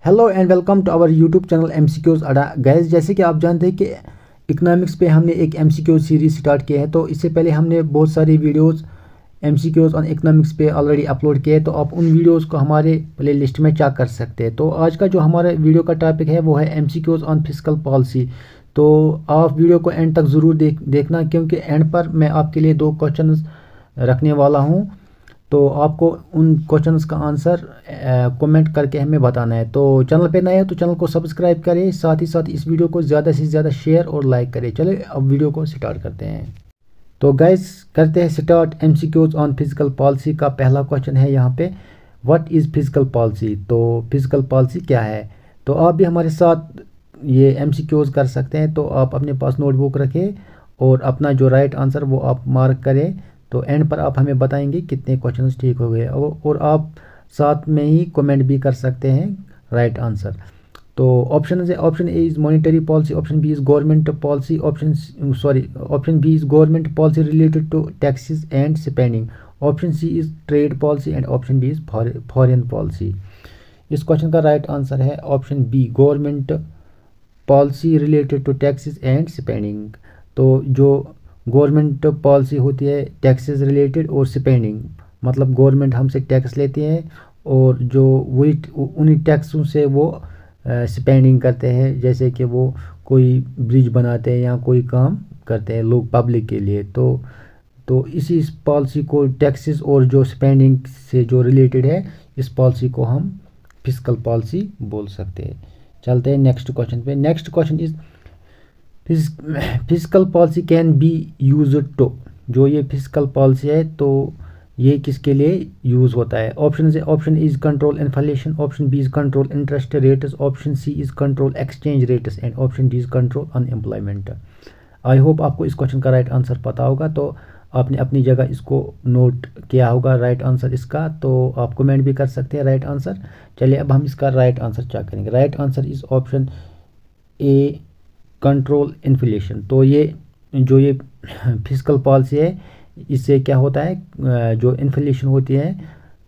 Hello and welcome to our YouTube channel MCQs Adda. Guys, जैसे कि आप जानते हैं कि इकोनॉमिक्स पे हमने एक एमसीक्यू सीरीज स्टार्ट किया है, तो इससे पहले हमने बहुत सारी वीडियोस एमसीक्यूज ऑन इकोनॉमिक्स पे ऑलरेडी अपलोड किए हैं, तो आप उन वीडियोस को हमारे प्ले लिस्ट में चेक कर सकते हैं। तो आज का जो हमारा वीडियो का टॉपिक है वो है एमसीक्यूज ऑन फिस्कल पॉलिसी। तो आप वीडियो को एंड तक ज़रूर देखना, क्योंकि एंड पर मैं आपके लिए 2 क्वेश्चन रखने वाला हूँ। तो आपको उन क्वेश्चंस का आंसर कमेंट करके हमें बताना है। तो चैनल पे नए हैं तो चैनल को सब्सक्राइब करें, साथ ही साथ इस वीडियो को ज़्यादा से ज़्यादा शेयर और लाइक करें। चलिए अब वीडियो को स्टार्ट करते हैं। तो गाइस, करते हैं start. MCQs on physical policy का पहला क्वेश्चन है यहाँ पे, व्हाट इज़ फिजिकल पॉलिसी। तो फिजिकल पॉलिसी क्या है। तो आप भी हमारे साथ ये एमसीक्यूज कर सकते हैं। तो आप अपने पास नोटबुक रखें और अपना जो राइट आंसर वो आप मार्क करें। तो एंड पर आप हमें बताएंगे कितने क्वेश्चंस ठीक हो गए, और आप साथ में ही कमेंट भी कर सकते हैं राइट आंसर। तो ऑप्शन है, option A is monetary policy, option B is government policy, option B is government policy related to taxes and spending, option C is trade policy and option D is foreign policy. इस question का right answer है option B, government policy related to taxes and spending. तो जो government policy होती है taxes related और spending, मतलब government हमसे टैक्स लेती है और जो वही उन्हीं टैक्सों से वो स्पेंडिंग करते हैं, जैसे कि वो कोई ब्रिज बनाते हैं या कोई काम करते हैं लोग पब्लिक के लिए। तो इसी पॉलिसी को टैक्सेस और जो स्पेंडिंग से जो रिलेटेड है, इस पॉलिसी को हम फिस्कल पॉलिसी बोल सकते हैं। चलते हैं नेक्स्ट क्वेश्चन पे। Next question is physical policy can be use to. जो ये फिजिकल पॉलिसी है तो ये किसके लिए यूज़ होता है। Option is control inflation, option B is control interest rates, option C is control exchange rates and option D is control unemployment. I hope आपको इस क्वेश्चन का राइट आंसर पता होगा। तो आपने अपनी जगह इसको नोट किया होगा राइट आंसर इसका, तो आप कमेंट भी कर सकते हैं राइट आंसर। चलिए अब हम इसका राइट आंसर चेक करेंगे। Right answer is option A, control inflation. तो ये जो ये फिजिकल पॉलिसी है, इससे क्या होता है, जो इन्फ्लेशन होती है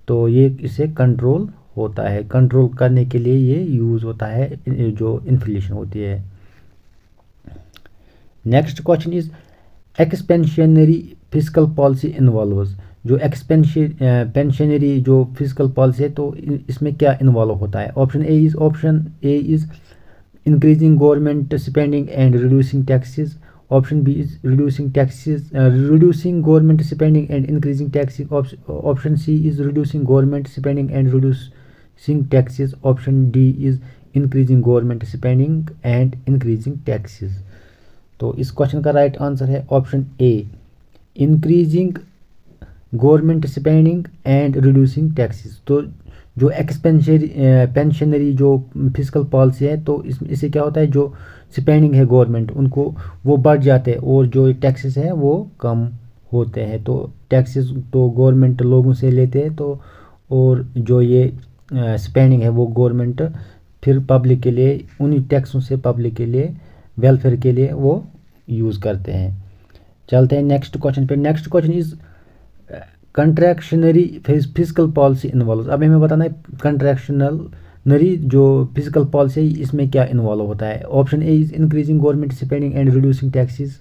तो ये इससे कंट्रोल होता है, कंट्रोल करने के लिए ये यूज़ होता है जो इन्फ्लेशन होती है। Next question is expansionary physical policy involves. जो पेंशनरी जो फिजिकल पॉलिसी है तो इसमें क्या इन्वॉल्व होता है। Option A is increasing government spending and reducing taxes, option B is reducing government spending and increasing taxes, option C is reducing government spending and reducing taxes, option D is increasing government spending and increasing taxes। तो इस question का right answer है option A, increasing government spending and reducing taxes. तो जो pensionary जो physical policy है तो इससे क्या होता है, जो स्पेंडिंग है गवर्नमेंट उनको वो बढ़ जाते हैं और जो टैक्सेस है वो कम होते हैं। तो टैक्सेस तो गवर्नमेंट लोगों से लेते हैं, तो और जो ये स्पेंडिंग है वो गवर्नमेंट फिर पब्लिक के लिए उन्हीं टैक्सों से पब्लिक के लिए वेलफेयर के लिए वो यूज़ करते हैं। चलते हैं नेक्स्ट क्वेश्चन पे। Next question is contractionary physical policy involve. अब हमें बताना है कंट्रैक्शनरी जो फिजिकल पॉलिसी है इसमें क्या इन्वॉल्व होता है। Option A is increasing government spending and reducing taxes,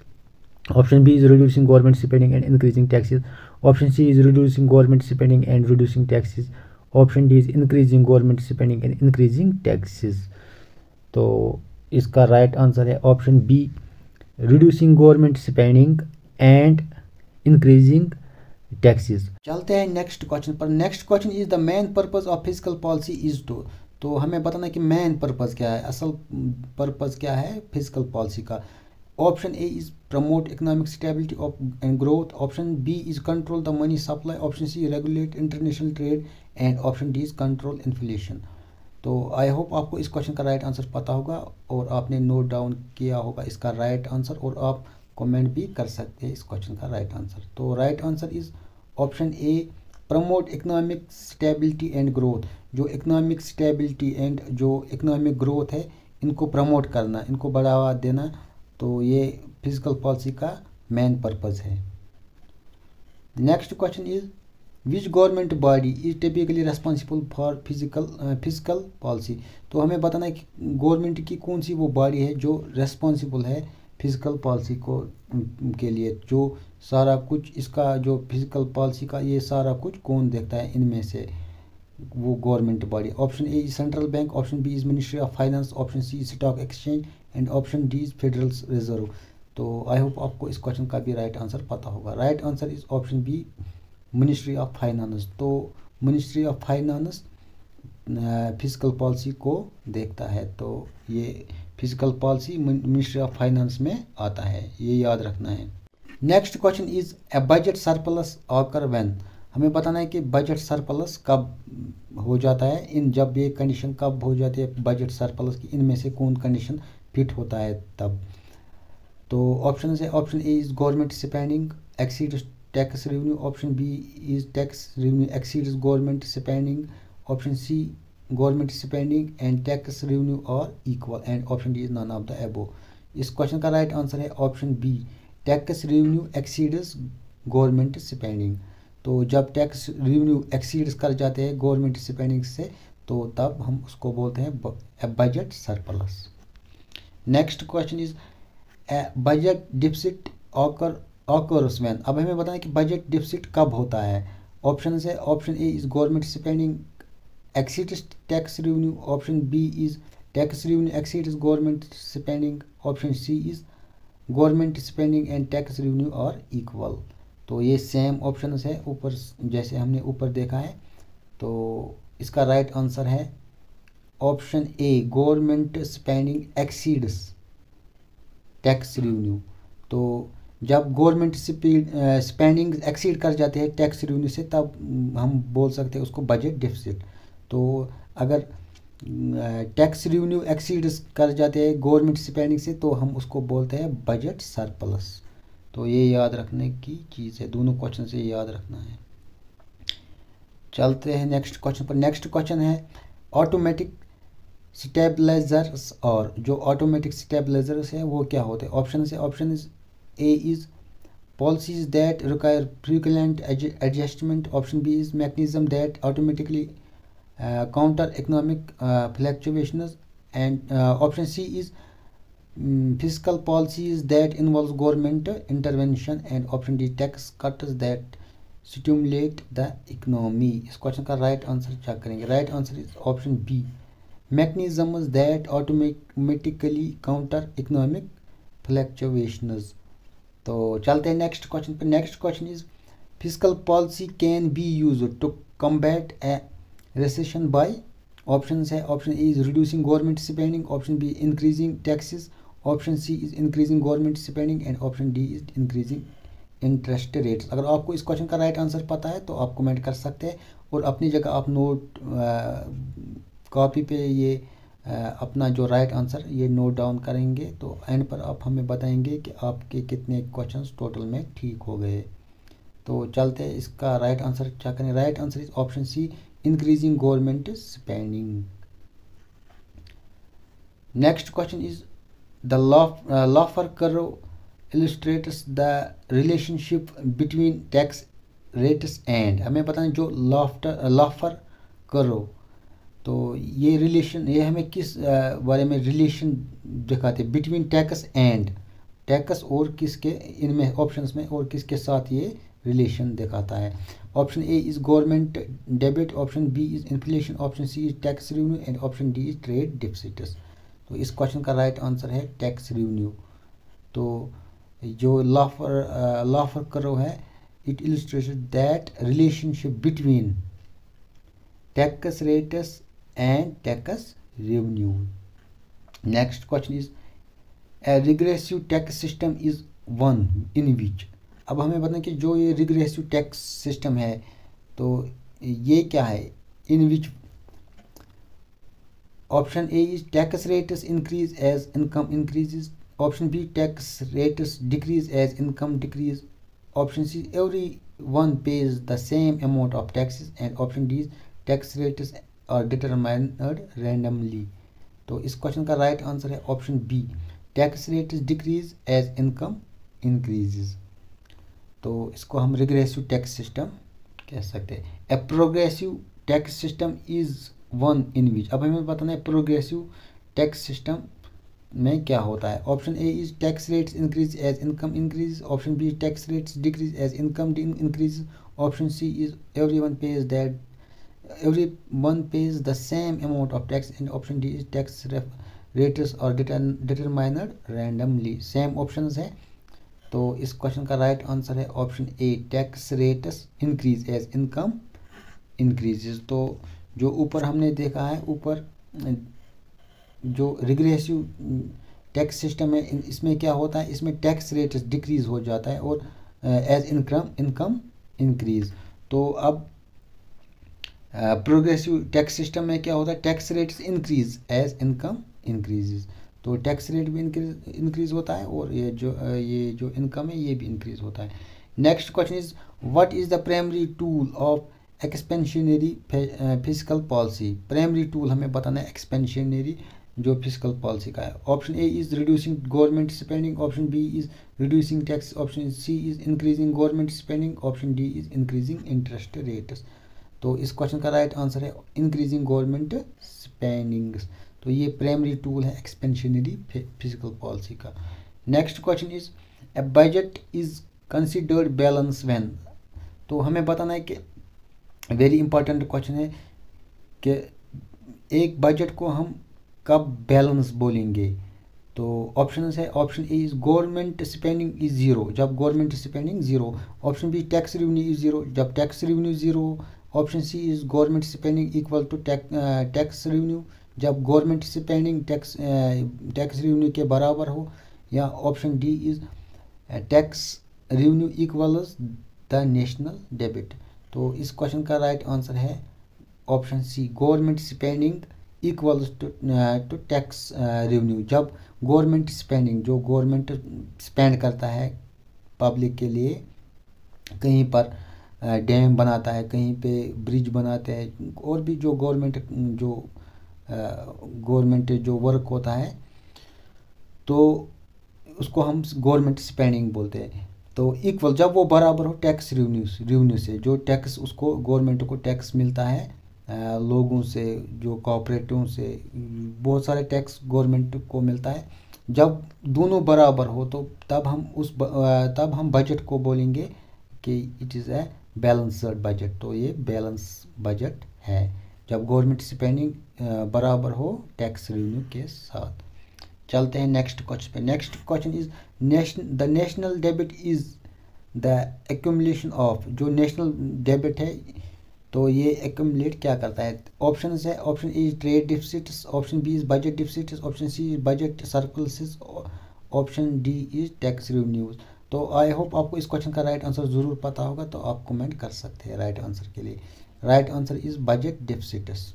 option B is reducing government spending and increasing taxes, option C is reducing government spending and reducing taxes, option D is increasing government spending and increasing taxes. तो इसका right answer है option B, reducing government spending and increasing taxes. चलते हैं next question पर। Next question is the main purpose of physical policy is to. तो हमें बताना है कि मेन पर्पस क्या है, असल पर्पस क्या है फिजिकल पॉलिसी का। Option A is promote economic stability and growth, option B is control the money supply, option C regulate international trade and option D is control inflation. तो I hope आपको इस question का right answer पता होगा और आपने note down किया होगा इसका राइट आंसर, और आप कमेंट भी कर सकते हैं इस क्वेश्चन का राइट आंसर। तो right answer is option A, promote economic stability and growth. जो इकोनॉमिक स्टेबिलिटी एंड जो इकोनॉमिक ग्रोथ है इनको प्रमोट करना, इनको बढ़ावा देना, तो ये फिजिकल पॉलिसी का मेन पर्पस है। Next question is which government body is typically responsible for physical policy. तो हमें बताना है कि गवर्नमेंट की कौन सी वो बॉडी है जो रेस्पॉन्सिबल है फिजिकल पॉलिसी को के लिए, जो सारा कुछ इसका जो फिजिकल पॉलिसी का ये सारा कुछ कौन देखता है इनमें से वो government body. Option A is central bank, option B is ministry of finance, option C is stock exchange and option D is federal reserve. तो आई होप आपको इस क्वेश्चन का भी राइट आंसर पता होगा। Right answer is option B ministry of finance. तो ministry of finance physical policy को देखता है, तो ये physical policy ministry of finance में आता है, ये याद रखना है। Next question is a budget surplus occur when. हमें बताना है कि बजट सरप्लस कब हो जाता है, इन जब ये कंडीशन कब हो जाती है बजट सरप्लस की, इनमें से कौन कंडीशन फिट होता है तब। तो ऑप्शन है, option A is government spending exceeds tax revenue, option B is tax revenue exceeds government spending, option C government spending and tax revenue और equal, and option D is none of the above. इस question का right answer है option B tax revenue exceeds government spending. तो जब tax revenue exceeds कर जाते हैं government spending से, तो तब हम उसको बोलते हैं budget surplus. Next question is budget deficit occurs when. अब हमें बताना है कि बजट डिफिसिट कब होता है। ऑप्शन है, option A is government spending exceeds tax revenue, option B is tax revenue exceeds government spending, option C is government spending and tax revenue और इक्वल। तो ये सेम ऑप्शन है ऊपर, जैसे हमने ऊपर देखा है। तो इसका राइट आंसर है ऑप्शन ए government spending exceeds tax revenue. तो जब गवर्नमेंट स्पेंडिंग एक्सीड कर जाते हैं टैक्स रेवेन्यू से, तब हम बोल सकते हैं उसको बजट डिफिसिट। तो अगर टैक्स रेवेन्यू एक्सीड्स कर जाते हैं गवर्नमेंट स्पेंडिंग से, तो हम उसको बोलते हैं बजट सरप्लस। तो ये याद रखने की चीज़ है, दोनों क्वेश्चन से याद रखना है। चलते हैं नेक्स्ट क्वेश्चन पर। नेक्स्ट क्वेश्चन है ऑटोमेटिक स्टेबलाइजर्स, और जो ऑटोमेटिक स्टेबलाइजर्स है वो क्या होते हैं। ऑप्शन है, option is A is policies that require frequent adjustment, option B is mechanism that automatically counter economic fluctuations, and option C is fiscal policies that involves government intervention, and option D tax cuts that stimulate the economy। इस question का right answer check करेंगे। Right answer is option B mechanisms that automatically counter economic fluctuations। तो चलते हैं next question पर। Next question is physical policy can be used to combat a recession by. Option है, option A is reducing government spending, option B increasing taxes, option C is increasing government spending, and option D is increasing interest rates. अगर आपको इस question का right answer पता है तो आप comment कर सकते हैं, और अपनी जगह आप नोट कॉपी पे ये अपना जो राइट आंसर ये नोट डाउन करेंगे। तो एंड पर आप हमें बताएंगे कि आपके कितने क्वेश्चंस टोटल में ठीक हो गए। तो चलते हैं इसका राइट आंसर चेक करें। Right answer is option C increasing government spending. Next question is the Laffer curve illustrates the relationship between tax rates and। हमें पता है जो Laffer curve, तो ये रिलेशन, ये हमें किस बारे में रिलेशन दिखाते हैं, बिटवीन टैक्स एंड, टैक्स और किसके, इनमें ऑप्शंस में और किसके साथ ये रिलेशन दिखाता है। Option A is government debit, option B is inflation, option C is tax revenue, and option D is trade deficits. तो इस क्वेश्चन का राइट आंसर है टैक्स रेवेन्यू। तो जो लाफर कर्व है, it illustrates that relationship between tax rates and tax revenue. Next question is a regressive tax system is one in which. अब हमें बताएं कि जो ये रिग्रेसिव टैक्स सिस्टम है, तो ये क्या है, in which. Option A is tax rates increase as income increases, option B tax rates decrease as income decrease, option C everyone pays the same amount of taxes, and option D tax rates are determined randomly. तो इस question का right answer है option B tax rates decrease as income increases. तो इसको हम regressive tax system कह सकते हैं। A progressive tax system is one in which, अब हमें बताना है प्रोग्रेसिव टैक्स सिस्टम में क्या होता है। Option A is tax rates increase as income increase, option B tax rates decrease as income increase, option C is everyone pays the same amount of tax, and option D is tax rates are determined randomly। Same options है, तो इस question का right answer है option A, tax rates increase as income increases. तो जो ऊपर हमने देखा है, ऊपर जो रिग्रेसिव टैक्स सिस्टम है इसमें क्या होता है, इसमें टैक्स रेट डिक्रीज हो जाता है और एज इनकम इंक्रीज। तो अब प्रोग्रेसिव टैक्स सिस्टम में क्या होता है, tax rates increase as income increases. तो टैक्स रेट भी इंक्रीज होता है और ये जो इनकम है ये भी इंक्रीज होता है। Next question is what is the primary tool of expansionary physical policy. Primary tool हमें बताना है एक्सपेंशनरी जो फिजिकल पॉलिसी का है। Option A is reducing government spending, option B is reducing tax, option C is increasing government spending, option D is increasing interest rates. तो इस question का right answer है इंक्रीजिंग गवर्नमेंट स्पेंडिंग्स। तो ये primary tool है expansionary physical policy का। Next question is a budget is considered balance when. तो हमें बताना है कि वेरी इंपॉर्टेंट क्वेश्चन है कि एक बजट को हम कब बैलेंस बोलेंगे। तो ऑप्शन है, option A is government spending is zero, जब government spending zero, option B tax revenue is zero, जब tax revenue zero, option C is government spending equal to tax revenue, जब government spending tax revenue के बराबर हो, या option D is tax revenue equals the national debit. तो इस question का right answer है option C, government spending equals to tax revenue. जब गवर्नमेंट स्पेंडिंग, जो गवर्नमेंट स्पेंड करता है पब्लिक के लिए, कहीं पर डैम बनाता है, कहीं पे ब्रिज बनाते हैं, और भी जो गवर्नमेंट जो वर्क होता है, तो उसको हम गवर्नमेंट स्पेंडिंग बोलते हैं। तो इक्वल जब वो बराबर हो टैक्स रेवेन्यू से, जो टैक्स उसको गवर्नमेंट को टैक्स मिलता है लोगों से, जो कॉपरेटिव से, बहुत सारे टैक्स गवर्नमेंट को मिलता है, जब दोनों बराबर हो तो तब हम बजट को बोलेंगे कि it is a balanced budget. तो ये बैलेंस बजट है जब गवर्नमेंट स्पेंडिंग बराबर हो टैक्स रेवेन्यू के साथ। चलते हैं नेक्स्ट क्वेश्चन पे। Next question is the national debit is the accumulation of. जो नेशनल डेबिट है तो ये एक्यूमुलेट क्या करता है। ऑप्शन है, option A is trade deficits, option B is budget deficits, option C is budget surpluses, option D is tax revenues. तो I hope आपको इस क्वेश्चन का राइट आंसर ज़रूर पता होगा, तो आप कमेंट कर सकते हैं राइट आंसर के लिए। Right answer is budget deficits.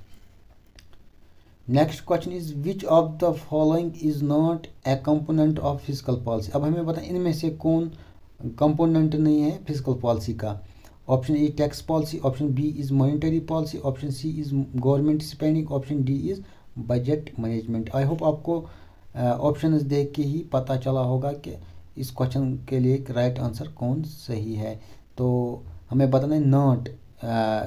Next question is which of the following is not a component of physical policy. अब हमें बताएं इनमें से कौन कंपोनेंट नहीं है फिजिकल पॉलिसी का। Option A tax policy, option B is monetary policy, option C is government spending, option D is budget management. I hope आपको ऑप्शंस देख के ही पता चला होगा कि इस क्वेश्चन के लिए राइट आंसर कौन सही है। तो हमें बताना है नॉट,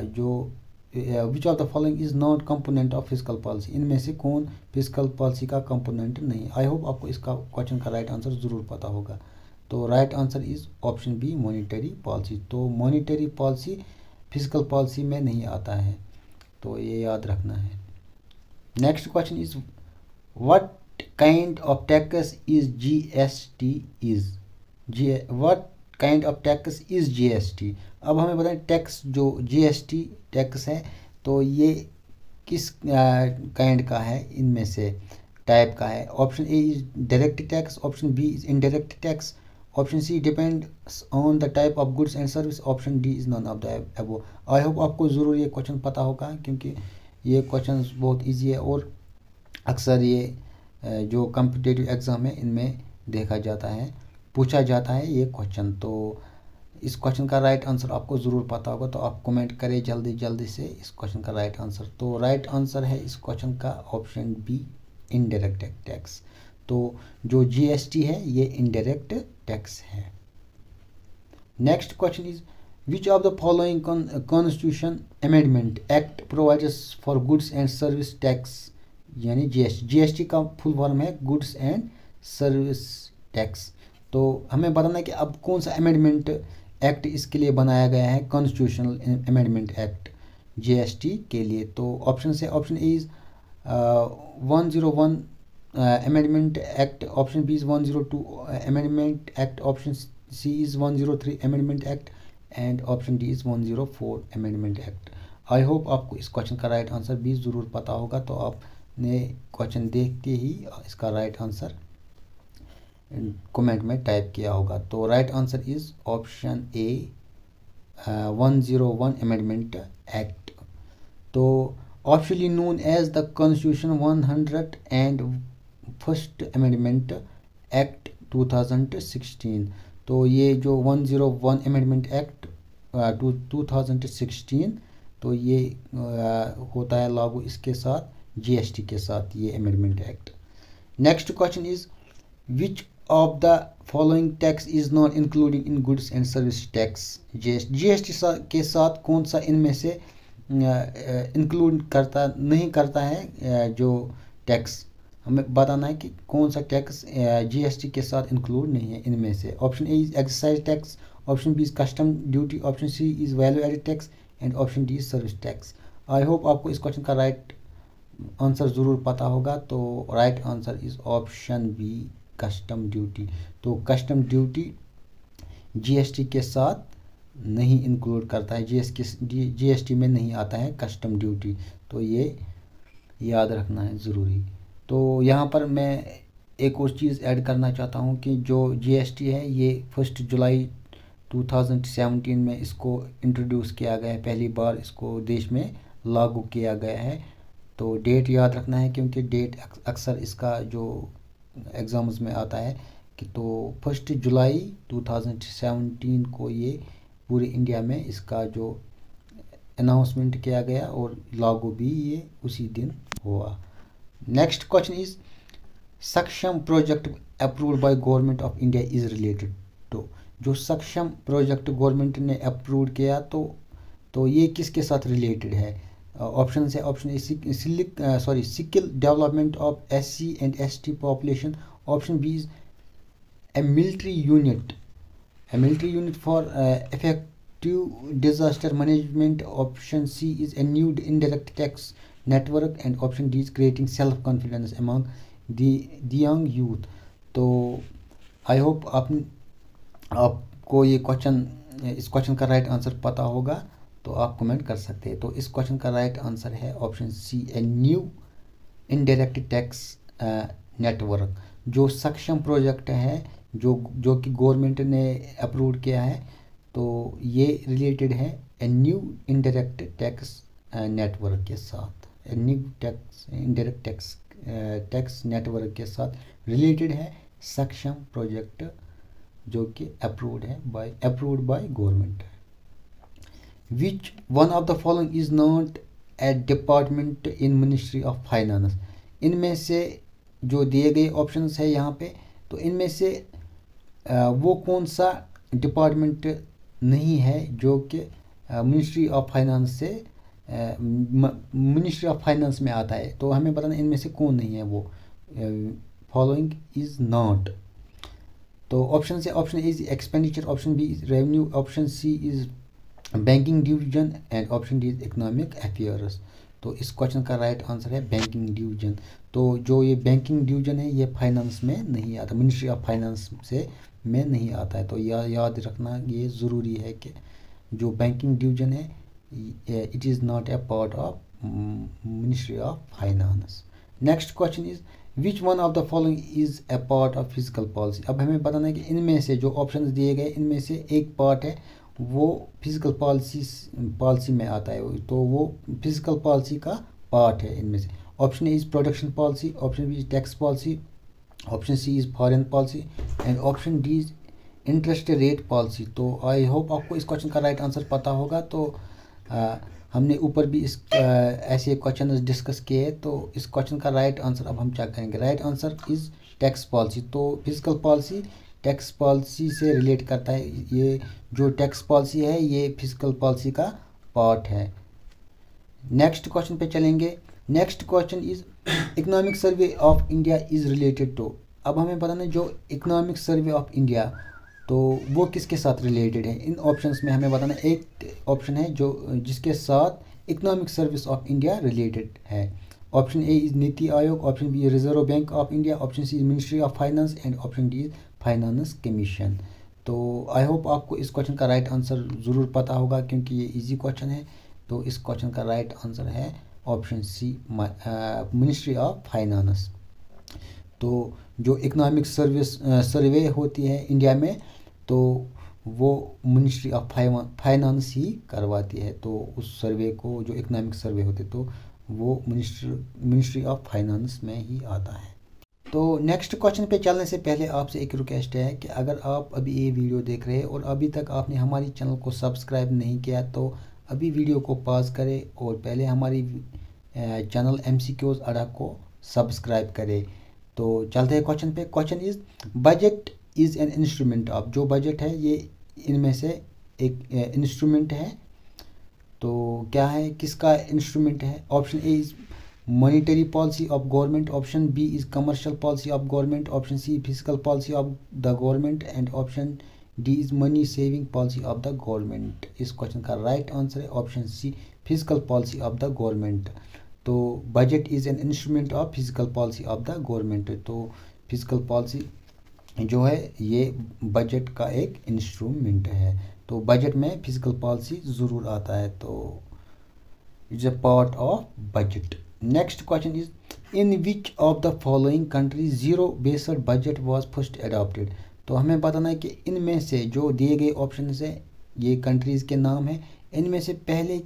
जो विच of the following is not component of physical policy. इनमें से कौन फिजिकल पॉलिसी का कंपोनेंट नहीं। आई होप आपको इसका क्वेश्चन का राइट आंसर ज़रूर पता होगा। तो right answer is option B monetary policy. तो मॉनिटरी पॉलिसी फिजिकल पॉलिसी में नहीं आता है, तो ये याद रखना है। Next question is what kind of tax is GST is. What kind of tax is GST. अब हमें बताएं टैक्स जो जीएसटी टैक्स है तो ये किस काइंड का है, इनमें से टाइप का है। Option A is direct tax, option B is indirect tax, option C depends on the type of goods and service, option D is none of the above. I hope आपको ज़रूर ये question पता होगा, क्योंकि ये question बहुत easy है और अक्सर ये जो कॉम्पिटिटिव एग्ज़ाम है इनमें देखा जाता है, पूछा जाता है ये क्वेश्चन। तो इस क्वेश्चन का राइट आंसर आपको ज़रूर पता होगा, तो आप कमेंट करें जल्दी जल्दी से इस क्वेश्चन का राइट आंसर। तो राइट आंसर है इस क्वेश्चन का ऑप्शन बी इनडायरेक्ट टैक्स। तो जो जीएसटी है ये इनडायरेक्ट टैक्स है। Next question is which of the following constitution amendment act provides for goods and service tax यानी जीएसटी। जीएसटी का फुल फॉर्म है गुड्स एंड सर्विस टैक्स। तो हमें बताना है कि अब कौन सा अमेंडमेंट एक्ट इसके लिए बनाया गया है, कॉन्स्टिट्यूशनल अमेंडमेंट एक्ट जीएसटी के लिए। तो ऑप्शन से option A is 101 amendment act, option B is 102 amendment act, option C is 103 amendment act and option D is 104 amendment act. I hope आपको इस क्वेश्चन का राइट आंसर भी ज़रूर पता होगा। तो आपने क्वेश्चन देखते ही इसका राइट आंसर कमेंट में टाइप किया होगा। तो right answer is option A 101 amendment act. तो officially known as the constitution 101st amendment act 2016। तो ये जो 101 अमेंडमेंट एक्ट 2016 तो ये होता है लागू इसके साथ जीएसटी के साथ ये amendment act. Next question is which of the following tax is not including in goods and service tax. GST के साथ कौन सा इनमें से इंक्लूड नहीं करता है जो टैक्स, हमें बताना है कि कौन सा टैक्स जीएसटी के साथ इंक्लूड नहीं है इनमें से। Option A is excise tax, option B is custom duty, option C is value added tax and option D is service tax. I hope आपको इस क्वेश्चन का राइट आंसर ज़रूर पता होगा। तो right answer is option B custom duty. तो custom duty GST के साथ नहीं इंक्लूड करता है, जीएसटी में नहीं आता है कस्टम ड्यूटी। तो ये याद रखना है ज़रूरी। तो यहाँ पर मैं एक और चीज़ ऐड करना चाहता हूँ कि जो जीएसटी है ये 1 जुलाई 2017 में इसको इंट्रोड्यूस किया गया है, पहली बार इसको देश में लागू किया गया है। तो डेट याद रखना है क्योंकि डेट अक्सर इसका जो एग्ज़ाम्स में आता है कि तो 1 जुलाई 2017 को ये पूरे इंडिया में इसका जो अनाउंसमेंट किया गया और लागू भी ये उसी दिन हुआ। नेक्स्ट क्वेश्चन इज सक्षम project approved by government of India is related. तो जो सक्षम प्रोजेक्ट गवर्नमेंट ने अप्रूव किया तो ये किसके साथ रिलेटेड है। ऑप्शन है option A skill development of SC and ST population, option B is a military unit for effective disaster management, option C is a new indirect tax network and option D is creating self confidence among the young youth। तो I hope आपको ये इस question का right answer पता होगा, तो आप comment कर सकते हैं। तो इस क्वेश्चन का राइट आंसर है option C a new indirect tax network. जो सक्षम प्रोजेक्ट है जो कि गवर्नमेंट ने अप्रूव किया है तो ये रिलेटेड है ए न्यू इनडायरेक्ट टैक्स नेटवर्क के साथ, ए न्यू इनडायरेक्ट टैक्स नेटवर्क के साथ रिलेटेड है सक्षम प्रोजेक्ट जो कि approved by government. Which one of the following is not A department in ministry of finance. इनमें से जो दिए गए ऑप्शंस है यहाँ पे, तो इनमें से वो कौन सा डिपार्टमेंट नहीं है जो कि मिनिस्ट्री ऑफ फाइनेंस में आता है। तो हमें बताना इनमें से कौन नहीं है वो, फॉलोइंग इज नॉट। तो ऑप्शन से option A is expenditure, option B is revenue, option C is banking division and option D is economic affairs. तो इस क्वेश्चन का राइट आंसर है बैंकिंग डिवीजन। तो जो ये बैंकिंग डिवीजन है ये फाइनेंस में नहीं आता, मिनिस्ट्री ऑफ फाइनेंस में नहीं आता है। तो याद रखना ये ज़रूरी है कि जो बैंकिंग डिवीजन है it is not a part of ministry of finance. Next question is which one of the following is a part of physical policy. अब हमें बताना है कि इनमें से जो ऑप्शंस दिए गए इनमें से एक पार्ट है वो फिजिकल पॉलिसी में आता है, तो वो फिजिकल पॉलिसी का पार्ट है इनमें से। Option A is production policy, option B is tax policy, option C is foreign policy and option D is interest rate policy. तो आई होप आपको इस क्वेश्चन का राइट आंसर पता होगा। तो हमने ऊपर भी इस ऐसे क्वेश्चन डिस्कस किए, तो इस क्वेश्चन का राइट आंसर अब हम चेक करेंगे। Right answer is tax policy. तो फिजिकल पॉलिसी टैक्स पॉलिसी से रिलेट करता है। ये जो टैक्स पॉलिसी है ये फिजिकल पॉलिसी का पार्ट है। नेक्स्ट क्वेश्चन पे चलेंगे। Next question is Economic Survey of India is related to. अब हमें बताना है जो इकोनॉमिक सर्वे ऑफ इंडिया तो वो किसके साथ रिलेटेड है। इन ऑप्शंस में हमें बताना, एक ऑप्शन है जो जिसके साथ economic service of India related है। Option A is NITI Aayog, option B Reserve Bank of India, option C is ministry of Finance and option D is Finance Commission. तो आई होप आपको इस क्वेश्चन का राइट आंसर ज़रूर पता होगा क्योंकि ये इजी क्वेश्चन है। तो इस क्वेश्चन का राइट आंसर है option C Ministry of finance. तो जो इकोनॉमिक सर्वे होती है इंडिया में तो वो मिनिस्ट्री ऑफ फाइनेंस ही करवाती है। तो उस सर्वे को जो इकोनॉमिक सर्वे होते तो वो मिनिस्ट्री ऑफ फाइनेंस में ही आता है। तो नेक्स्ट क्वेश्चन पे चलने से पहले आपसे एक रिक्वेस्ट है कि अगर आप अभी ये वीडियो देख रहे हैं और अभी तक आपने हमारी चैनल को सब्सक्राइब नहीं किया तो अभी वीडियो को पॉज करें और पहले हमारी चैनल MCQs अड्डा को सब्सक्राइब करें। तो चलते हैं क्वेश्चन पे। Question is budget is an instrument of. जो बजट है ये इनमें से एक इंस्ट्रूमेंट है। तो क्या है, किसका इंस्ट्रूमेंट है? Option A is monetary policy of government, option B is commercial policy of government, option C physical policy of the government and option D is money saving policy of the government. इस question का right answer है option C physical policy of the government. तो budget is an instrument of physical policy of the government. तो physical policy जो है ये budget का एक इंस्ट्रूमेंट है। तो बजट में फिजिकल पॉलिसी ज़रूर आता है। तो it's a part of budget. Next question is in which of the following country zero based budget was first adopted. तो हमें बताना है कि इनमें से जो दिए गए ऑप्शन है ये कंट्रीज़ के नाम है। इनमें से पहले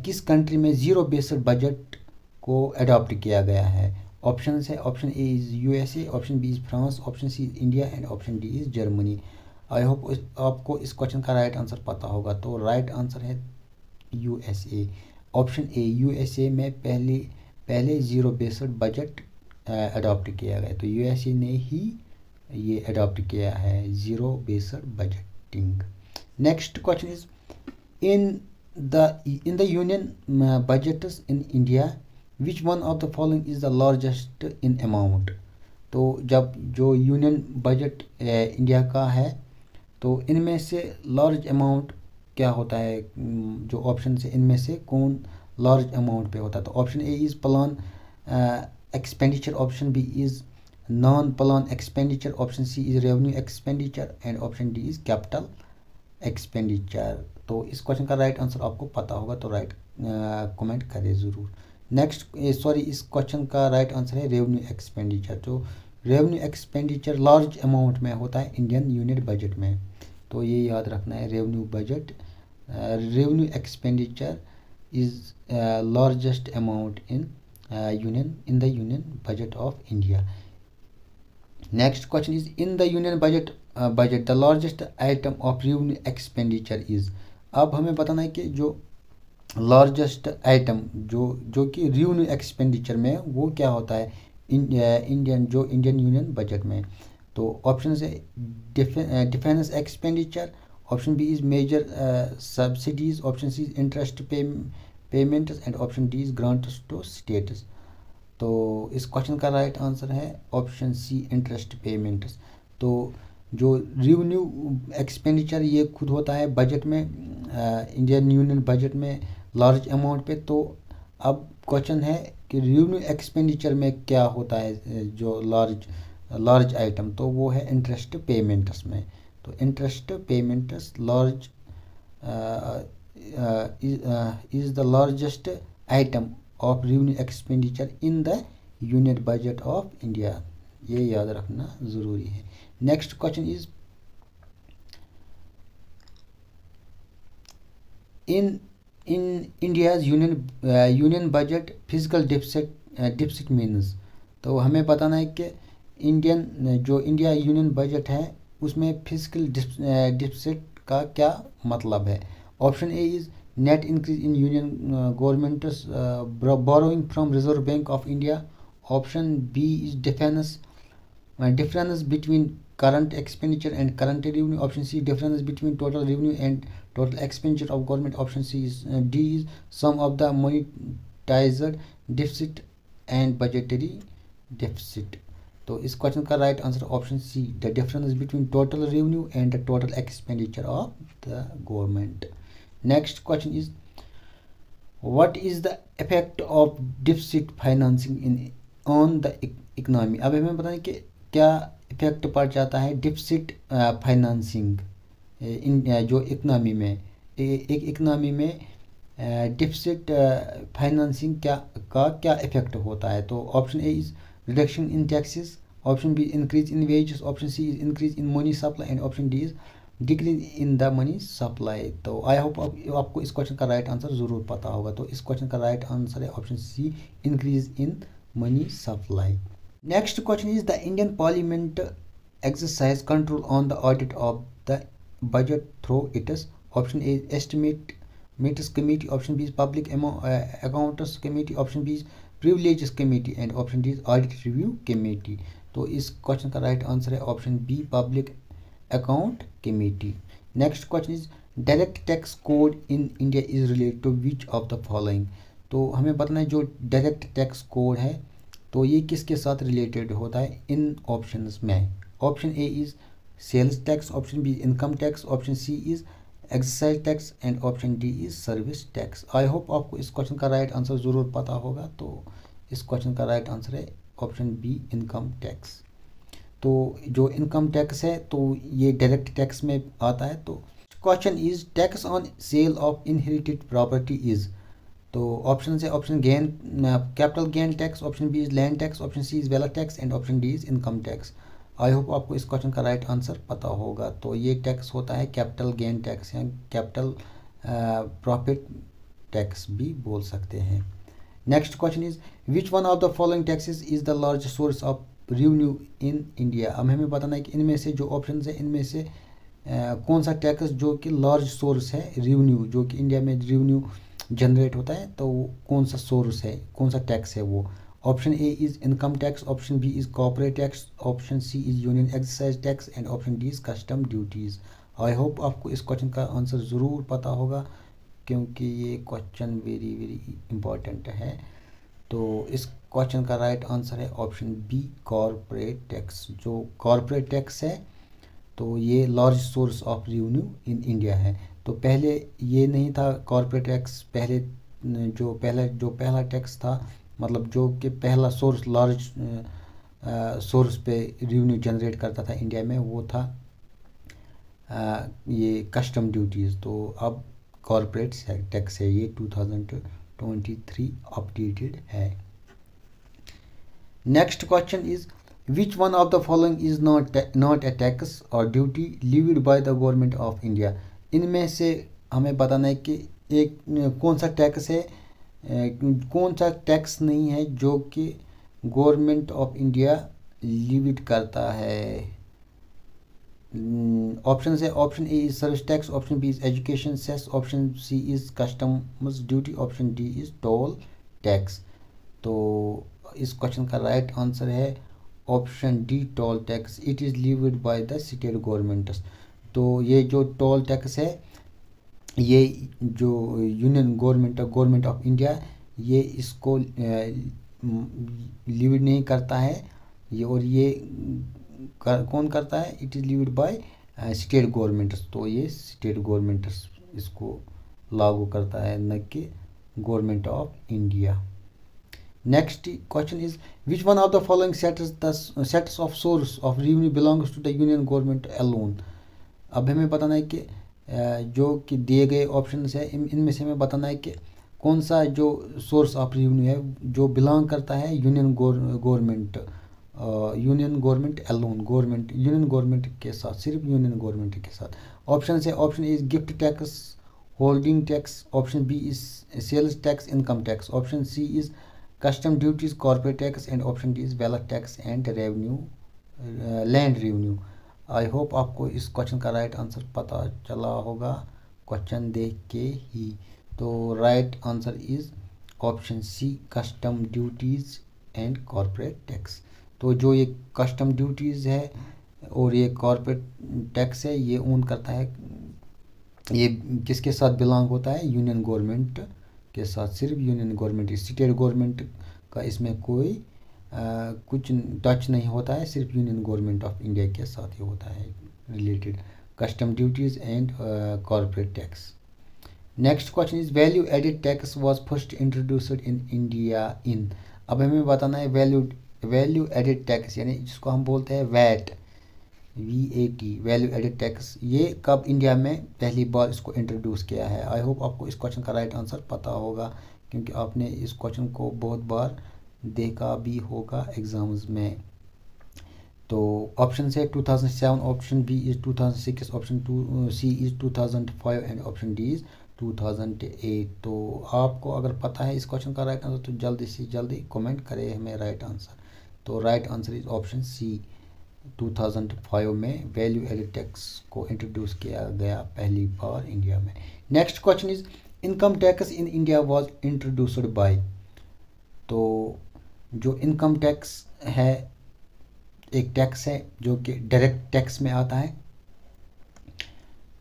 किस कंट्री में ज़ीरो बेस्ड बजट को अडॉप्ट किया गया है? ऑप्शन है, option A is USA, option B is France, option C is India and option D is Germany. I hope आपको इस क्वेश्चन का राइट आंसर पता होगा। तो राइट आंसर है USA। ऑप्शन ए USA में पहले ज़ीरो बेस्ड बजट अडॉप्ट किया गया। तो USA ने ही ये अडॉप्ट किया है zero based budgeting. Next question is in the union budgets in India which one of the following is the largest in amount। तो जब जो यूनियन बजट इंडिया का है तो इनमें से लार्ज अमाउंट क्या होता है? जो ऑप्शन से इनमें से कौन लार्ज अमाउंट पे होता है? तो option A is plan expenditure, option B is non plan expenditure, option C is revenue expenditure and option D is capital expenditure. तो इस क्वेश्चन का राइट आंसर आपको पता होगा तो राइट कमेंट करें ज़रूर। नेक्स्ट इस क्वेश्चन का राइट आंसर है रेवेन्यू एक्सपेंडिचर। जो रेवेन्यू एक्सपेंडिचर लार्ज अमाउंट में होता है इंडियन यूनियन बजट में। तो ये याद रखना है, revenue expenditure is largest amount in the union budget of India. Next question is in the union budget the largest item of revenue expenditure is. अब हमें बताना है कि जो लार्जेस्ट आइटम जो कि रेवेन्यू एक्सपेंडिचर में वो क्या होता है इंडियन यूनियन बजट में। तो ऑप्शन है defence expenditure, option B is major subsidies, option C is interest payments and option D is grants to states. तो इस क्वेश्चन का राइट आंसर है ऑप्शन सी इंटरेस्ट पेमेंट्स। तो जो रेवेन्यू एक्सपेंडिचर ये खुद होता है बजट में इंडियन यूनियन बजट में लार्ज अमाउंट पे। तो अब क्वेश्चन है कि रेवेन्यू एक्सपेंडिचर में क्या होता है जो लार्ज आइटम, तो वो है इंटरेस्ट पेमेंट्स में। तो interest payments large is the largest item of revenue expenditure in the union budget of India. ये याद रखना ज़रूरी है। Next question is in India's union budget physical deficit means. तो हमें बताना है कि इंडिया यूनियन बजट है उसमें फिजिकल डिफिसिट का क्या मतलब है। Option A is net increase in union government's borrowing from Reserve Bank of India, option B is defence difference between current expenditure and current revenue. Option C, difference between total revenue and total expenditure of government. Option C is D is sum of the monetized deficit and budgetary deficit. तो इस question का right answer option C, the difference between total revenue and the total expenditure of the government. Next question is what is the effect of deficit financing in on the economy. अब हमें बताएं कि क्या effect पड़ जाता है deficit financing इन जो economy में, एक इकोनॉमी में डिफिसिट फाइनेंसिंग क्या इफेक्ट होता है. तो option A is reduction in taxes, option B increase in wages, option C is increase in money supply and option D is decrease in the money supply. तो I hope आपको इस question का right answer ज़रूर पता होगा. तो इस question का राइट आंसर है option C, increase in money supply. Next question is the Indian parliament exercise control on the audit of the budget through its. Option A is estimates committee, option B is public accountants committee, option B is privileges committee and option D is audit review committee. तो इस question का right answer है option B, Public Account Committee. Next question is direct tax code in India is related to which of the following. तो हमें बताना है जो direct tax code है तो ये किसके साथ रिलेटेड होता है इन ऑप्शंस में. Option A is sales tax, option B income tax, option C is excise tax and option D is service tax. I hope आपको इस क्वेश्चन का राइट आंसर ज़रूर पता होगा. तो इस क्वेश्चन का राइट आंसर है ऑप्शन बी, इनकम टैक्स. तो जो इनकम टैक्स है तो ये डायरेक्ट टैक्स में आता है. तो question is tax on sale of inherited property is. तो ऑप्शन है option gain capital gain tax, option B is land tax, option C is wealth tax and option D is income tax. I hope आपको इस question का right answer पता होगा. तो ये tax होता है कैपिटल गेन टैक्स या कैपिटल प्रॉफिट टैक्स भी बोल सकते हैं. Next question is which one of the following taxes is the largest source of revenue in India. अब हमें बताना है कि इनमें से जो ऑप्शन है इनमें से कौन सा टैक्स जो कि लार्ज सोर्स है रेवेन्यू, जो कि इंडिया में रेवेन्यू जनरेट होता है, तो कौन सा सोर्स है, कौन सा टैक्स है वो. Option A is income tax, option B is corporate tax, option C is union excise tax and option D is custom duties. I hope आपको इस क्वेश्चन का आंसर ज़रूर पता होगा क्योंकि ये क्वेश्चन वेरी वेरी इंपॉर्टेंट है. तो इस क्वेश्चन का राइट आंसर है ऑप्शन बी, कॉर्पोरेट टैक्स. जो कॉर्पोरेट टैक्स है तो ये large source of revenue in India है. तो पहले ये नहीं था कॉर्पोरेट टैक्स, पहले जो पहला टैक्स था, मतलब जो कि पहला सोर्स लार्ज सोर्स पे रेवेन्यू जनरेट करता था इंडिया में, वो था ये कस्टम ड्यूटीज़. तो अब कॉर्पोरेट टैक्स है, ये 2023 अपडेटेड है. Next question is which one of the following is not a tax or duty levied by the government of India. इनमें से हमें बताना है कि एक कौन सा टैक्स है, कौन सा टैक्स नहीं है जो कि गवर्नमेंट ऑफ इंडिया लीव्ड करता है. ऑप्शन है option A is service tax, option B is education cess, option C is customs duty, option D is toll tax. तो इस क्वेश्चन का राइट आंसर है option D, toll tax. It is levied by the state governments. तो ये जो toll tax है ये जो यूनियन गवर्नमेंट ऑफ इंडिया ये इसको लीव्ड नहीं करता है ये, और ये कौन करता है, it is levied by state governments. तो ये स्टेट गवर्नमेंट्स इसको लागू करता है, न कि government of India. Next question is which one of the following sets of source of revenue belongs to the union government alone. अब हमें बताना है कि जो कि दिए गए ऑप्शन है इनमें से हमें बताना है कि कौन सा जो सोर्स ऑफ रेवेन्यू है जो बिलोंग करता है union government alone, union government के साथ, सिर्फ यूनियन गवर्नमेंट के साथ. ऑप्शन है option A is gift tax, holding tax, option B is sales tax, income tax, option C is custom duties, corporate tax and option D is wealth tax and revenue, land revenue. I hope आपको इस question का right answer पता चला होगा question देख के ही. तो right answer is option C, custom duties and corporate tax. तो जो ये कस्टम ड्यूटीज़ है और ये कॉर्पोरेट टैक्स है, ये ओन करता है, ये किसके साथ बिलोंग होता है, यूनियन गवर्नमेंट के साथ, सिर्फ यूनियन गवर्नमेंट, स्टेट गवर्नमेंट का इसमें कोई कुछ टच नहीं होता है, सिर्फ यूनियन गवर्नमेंट ऑफ इंडिया के साथ ही होता है related custom duties and corporate tax. Next question is value added tax was first introduced in India in. अब हमें बताना है वैल्यू एडेड टैक्स, यानी जिसको हम बोलते हैं VAT, VAT, value added tax, ये कब इंडिया में पहली बार इसको इंट्रोड्यूस किया है। आई होप आपको इस क्वेश्चन का राइट आंसर पता होगा, क्योंकि आपने इस क्वेश्चन को बहुत बार देखा भी होगा एग्जाम्स में। तो ऑप्शन से 2007, option B is 2006, option C is 2005 and option D is 2008। तो आपको अगर पता है इस क्वेश्चन का राइट आंसर तो जल्दी से जल्दी कमेंट करें हमें राइट आंसर। तो right answer is option C, 2005 में वैल्यू एडेड टैक्स को इंट्रोड्यूस किया गया पहली बार इंडिया में। Next question is income tax in India was introduced by. तो जो इनकम टैक्स है एक टैक्स है जो कि डायरेक्ट टैक्स में आता है,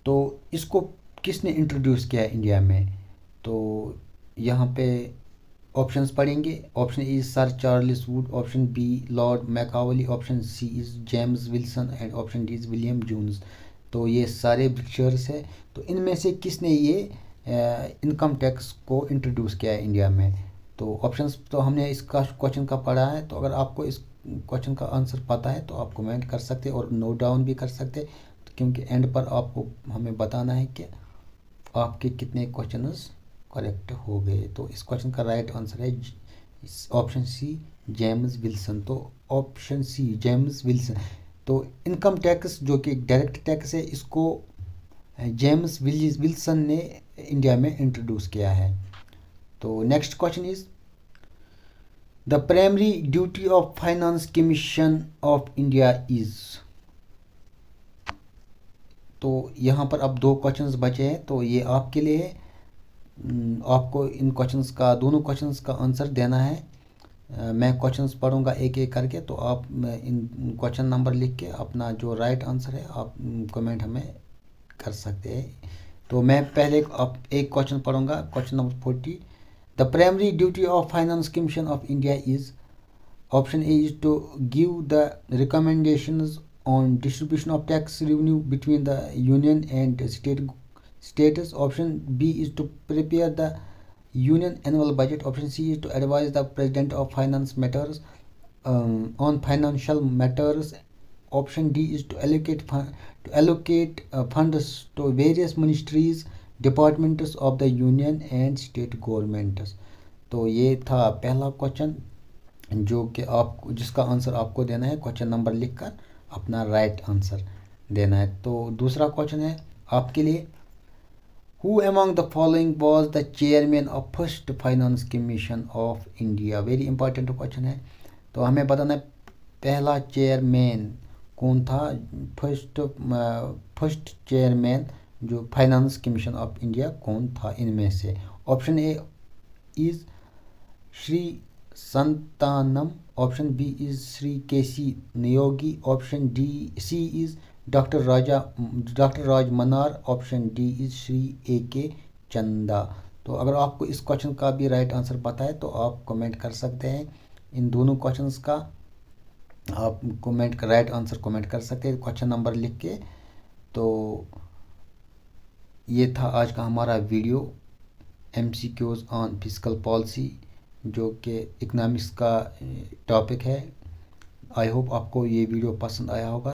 तो इसको किसने इंट्रोड्यूस किया है इंडिया में। तो यहाँ पे ऑप्शंस पढ़ेंगे। Option A is Sir Charles Wood, option B Lord Macaulay, option C is James Wilson and option D is William Jones. तो ये सारे ब्रिटिशर्स है। तो इनमें से किसने ये इनकम टैक्स को इंट्रोड्यूस किया है इंडिया में। तो ऑप्शंस तो हमने इसका क्वेश्चन का पढ़ा है, तो अगर आपको इस क्वेश्चन का आंसर पता है तो आप कमेंट कर सकते हैं और नोट डाउन भी कर सकते हैं, क्योंकि एंड पर आपको हमें बताना है कि आपके कितने क्वेश्चंस करेक्ट हो गए। तो इस क्वेश्चन का राइट आंसर है ऑप्शन सी, जेम्स विल्सन। तो ऑप्शन सी, जेम्स विल्सन। तो इनकम टैक्स जो कि डायरेक्ट टैक्स है, इसको जेम्स विल्सन ने इंडिया में इंट्रोड्यूस किया है। तो next question is the primary duty of Finance commission of India is. तो यहाँ पर अब 2 क्वेश्चंस बचे हैं, तो ये आपके लिए है। आपको इन क्वेश्चंस का, दोनों क्वेश्चंस का आंसर देना है। मैं क्वेश्चंस पढ़ूंगा एक एक करके, तो आप इन क्वेश्चन नंबर लिख के अपना जो राइट आंसर है आप कमेंट हमें कर सकते हैं। तो मैं पहले एक क्वेश्चन पढ़ूंगा, question number 40। The primary duty of Finance commission of India is. Option A is to give the recommendations on distribution of tax revenue between the union and states. Option B is to prepare the union annual budget. Option C is to advise the president of finance matters on financial matters. Option D is to allocate funds to various ministries, departments of the union and state governments. तो ये था पहला question जो कि आपको, जिसका answer आपको देना है क्वेश्चन नंबर लिखकर अपना राइट आंसर देना है। तो दूसरा क्वेश्चन है आपके लिए, who among the following was the chairman of first finance commission of India. Very important question है। तो हमें बताना है पहला चेयरमैन कौन था, फर्स्ट चेयरमैन जो फाइनेंस कमीशन ऑफ इंडिया कौन था इनमें से। Option A is Shri Santhanam, option B is Shri K C Neogy, option C is doctor Raj Mannar, option D is Shri AK Chanda. तो अगर आपको इस क्वेश्चन का भी राइट आंसर पता है तो आप कमेंट कर सकते हैं। इन दोनों क्वेश्चंस का आप राइट आंसर कमेंट कर सकते हैं क्वेश्चन नंबर लिख के। तो ये था आज का हमारा video MCQs on fiscal policy, जो कि इकोनॉमिक्स का टॉपिक है। आई होप आपको ये वीडियो पसंद आया होगा।